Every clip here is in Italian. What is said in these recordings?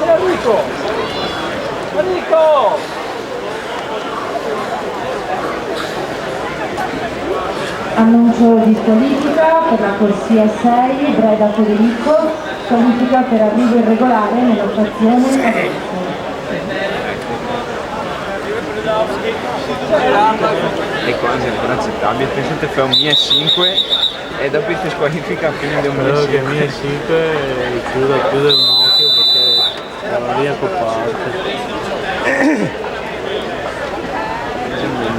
Enrico! Annuncio di squalifica per la corsia 6, Breda Federico, squalifica per arrivo irregolare nella stazione. E quasi ancora accettabile, pensate fa un mia 5 e dopo si squalifica quindi abbiamo Credo messo che mia 5 chiude un occhio perché stava lì a copparte.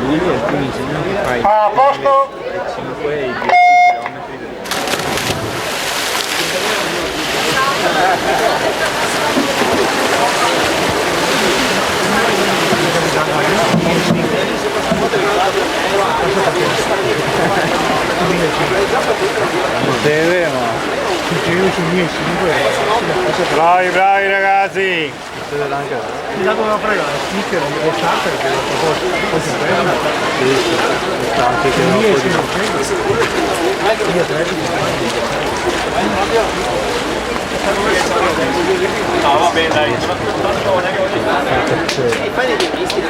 lui è il tunisino che fa i 5 e i 10 km. Non deve, ma io sul mio 5. Bravi ragazzi! Mi dato una prega, sticker o starter che poi si prende. Sì, starter che non può No, va bene, dai. fai dei misti.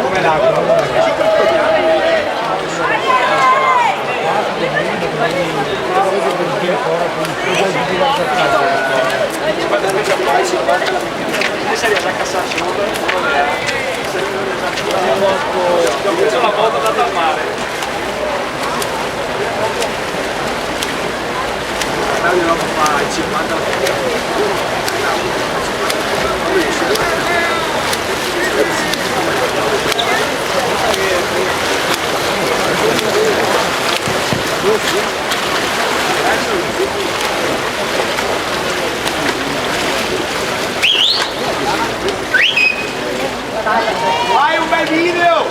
Come l'acqua. Seria da cassarci ho preso la volta andata al mare. Allora fa il 50. Vai un bel video!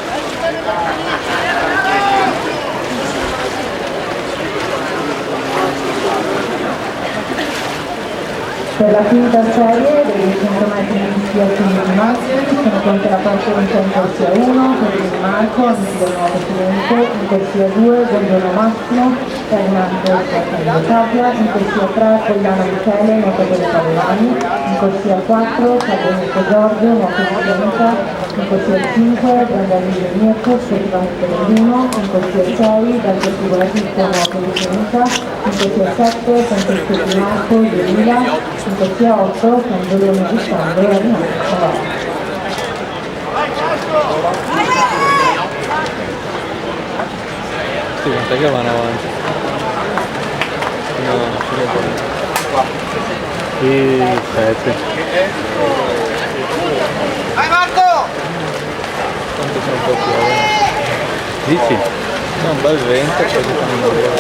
Per la quinta serie dei 100 metri di schiaffini di Massimo sono pronte la partenza in corsia 1, Federico Marco, amici del nuovo presidente, in corsia 2, Buongiorno Massimo, Ferdinando Tapia, in corsia 3, Pogliano Michele, nuotatore Padovani, in corsia 4, Carbonico Giorgio, nuovo presidente, in corsia 5, Brandalino Mirko, sportivamente dell'1, in corsia 6, dal Sportivo Latizio, nuovo presidente, in corsia 7, Francesco Di Marco, 2000, in corsia 8, San Giuliano di Sandro e Rinaldo. Sì, quant'è che vanno avanti? No, sì, 7. Vai Marco! Quanto sono un po' più avanti? Dici? No, un bel vento, poi si fanno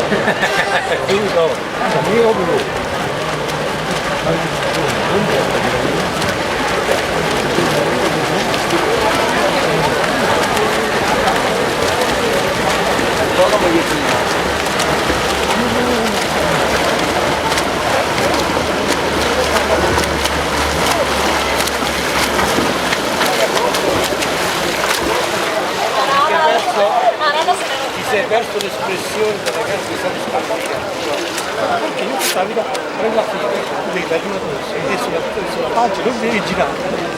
Ti sei perso l'espressione dei ragazzi che stanno scappando. Perché io questa vita prendo la fine, tu devi dare una cosa, e sulla pagina non devi girare.